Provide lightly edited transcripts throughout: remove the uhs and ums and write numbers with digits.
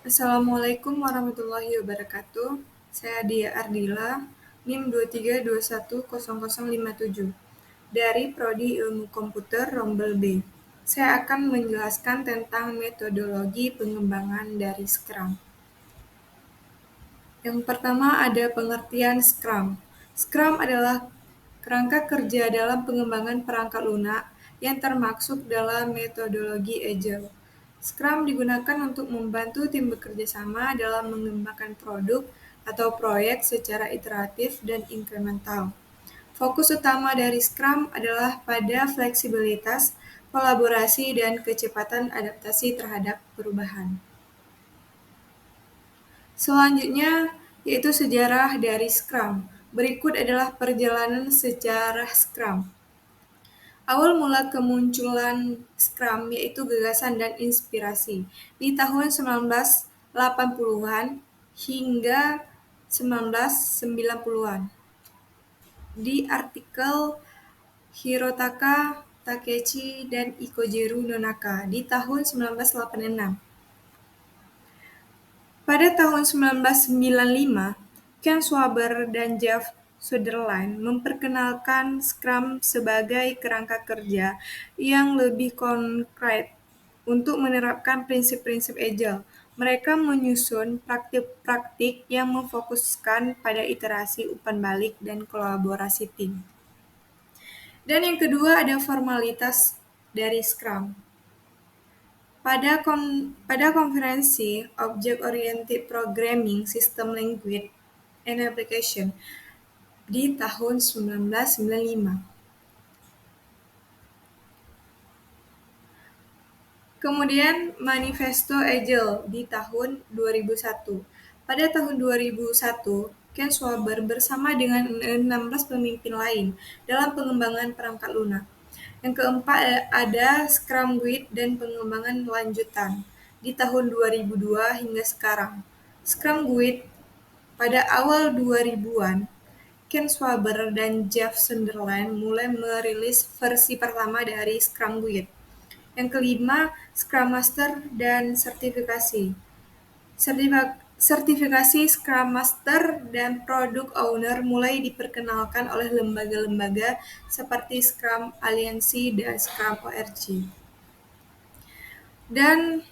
Assalamualaikum warahmatullahi wabarakatuh. Saya Dia Ardila, NIM 23210057 dari Prodi Ilmu Komputer Rombel B. Saya akan menjelaskan tentang metodologi pengembangan dari Scrum. Yang pertama ada pengertian Scrum. Scrum adalah kerangka kerja dalam pengembangan perangkat lunak yang termaksud dalam metodologi Agile. Scrum digunakan untuk membantu tim bekerja sama dalam mengembangkan produk atau proyek secara iteratif dan inkremental. Fokus utama dari Scrum adalah pada fleksibilitas, kolaborasi, dan kecepatan adaptasi terhadap perubahan. Selanjutnya, yaitu sejarah dari Scrum. Berikut adalah perjalanan sejarah Scrum. Awal mula kemunculan Scrum yaitu gagasan dan inspirasi di tahun 1980-an hingga 1990-an. Di artikel Hirotaka Takeuchi dan Ikojiru Nonaka di tahun 1986. Pada tahun 1995, Ken Schwaber dan Jeff Sutherland memperkenalkan Scrum sebagai kerangka kerja yang lebih konkret untuk menerapkan prinsip-prinsip Agile. Mereka menyusun praktik-praktik yang memfokuskan pada iterasi umpan balik dan kolaborasi tim. Dan yang kedua ada formalitas dari Scrum. Pada konferensi Object-Oriented Programming System Language and Application di tahun 1995. Kemudian Manifesto Agile di tahun 2001. Pada tahun 2001, Ken Schwaber bersama dengan 16 pemimpin lain dalam pengembangan perangkat lunak. Yang keempat ada Scrum Guide dan pengembangan lanjutan di tahun 2002 hingga sekarang. Scrum Guide pada awal 2000-an, Ken Schwaber dan Jeff Sutherland mulai merilis versi pertama dari Scrum Guide. Yang kelima, Scrum Master dan sertifikasi. Sertifikasi Scrum Master dan Product Owner mulai diperkenalkan oleh lembaga-lembaga seperti Scrum Alliance dan Scrum ORG. Dan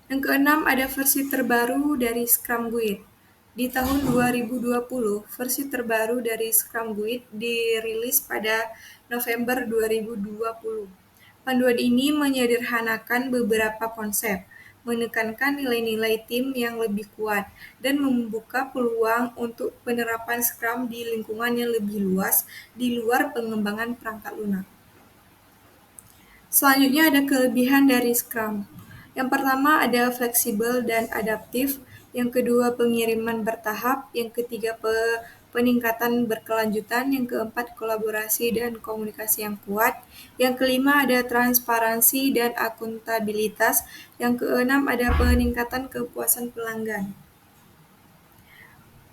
yang keenam ada versi terbaru dari Scrum Guide. Di tahun 2020, versi terbaru dari Scrum Guide dirilis pada November 2020. Panduan ini menyederhanakan beberapa konsep, menekankan nilai-nilai tim yang lebih kuat, dan membuka peluang untuk penerapan Scrum di lingkungan yang lebih luas di luar pengembangan perangkat lunak. Selanjutnya ada kelebihan dari Scrum. Yang pertama ada fleksibel dan adaptif, yang kedua pengiriman bertahap, yang ketiga peningkatan berkelanjutan, yang keempat kolaborasi dan komunikasi yang kuat, yang kelima ada transparansi dan akuntabilitas, yang keenam ada peningkatan kepuasan pelanggan.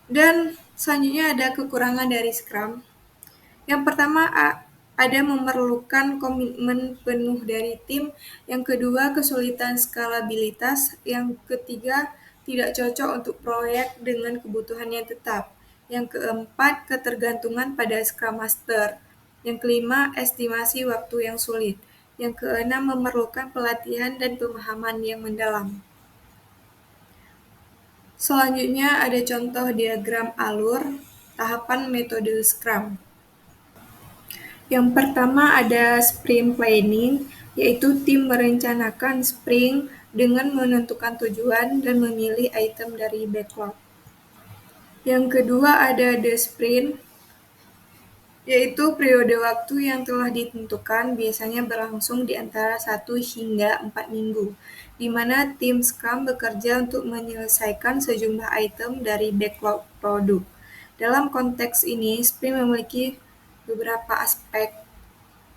Dan selanjutnya ada kekurangan dari Scrum. Yang pertama ada memerlukan komitmen penuh dari tim, yang kedua kesulitan skalabilitas, yang ketiga tidak cocok untuk proyek dengan kebutuhan yang tetap, yang keempat ketergantungan pada Scrum Master, yang kelima estimasi waktu yang sulit, yang keenam memerlukan pelatihan dan pemahaman yang mendalam. Selanjutnya ada contoh diagram alur tahapan metode Scrum. Yang pertama ada sprint planning, yaitu tim merencanakan sprint dengan menentukan tujuan dan memilih item dari backlog. Yang kedua ada the sprint, yaitu periode waktu yang telah ditentukan biasanya berlangsung di antara 1 hingga 4 minggu, di mana tim Scrum bekerja untuk menyelesaikan sejumlah item dari backlog produk. Dalam konteks ini, sprint memiliki beberapa aspek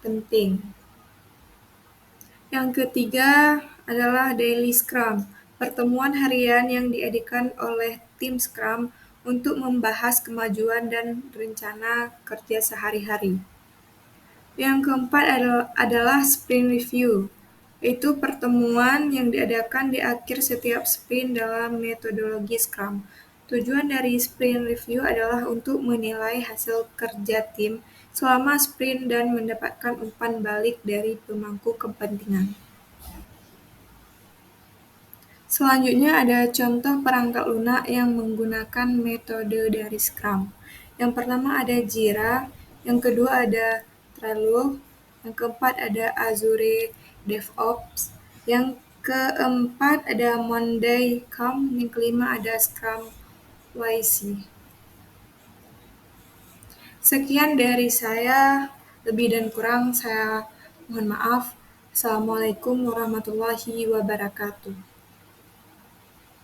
penting. Yang ketiga adalah Daily Scrum, pertemuan harian yang diadakan oleh tim Scrum untuk membahas kemajuan dan rencana kerja sehari-hari. Yang keempat adalah Sprint Review, yaitu pertemuan yang diadakan di akhir setiap sprint dalam metodologi Scrum. Tujuan dari sprint review adalah untuk menilai hasil kerja tim selama sprint dan mendapatkan umpan balik dari pemangku kepentingan. Selanjutnya ada contoh perangkat lunak yang menggunakan metode dari Scrum. Yang pertama ada Jira, yang kedua ada Trello, yang keempat ada Azure DevOps, yang keempat ada Monday Calm, yang kelima ada Scrum YC. Sekian dari saya, lebih dan kurang saya mohon maaf. Assalamualaikum warahmatullahi wabarakatuh.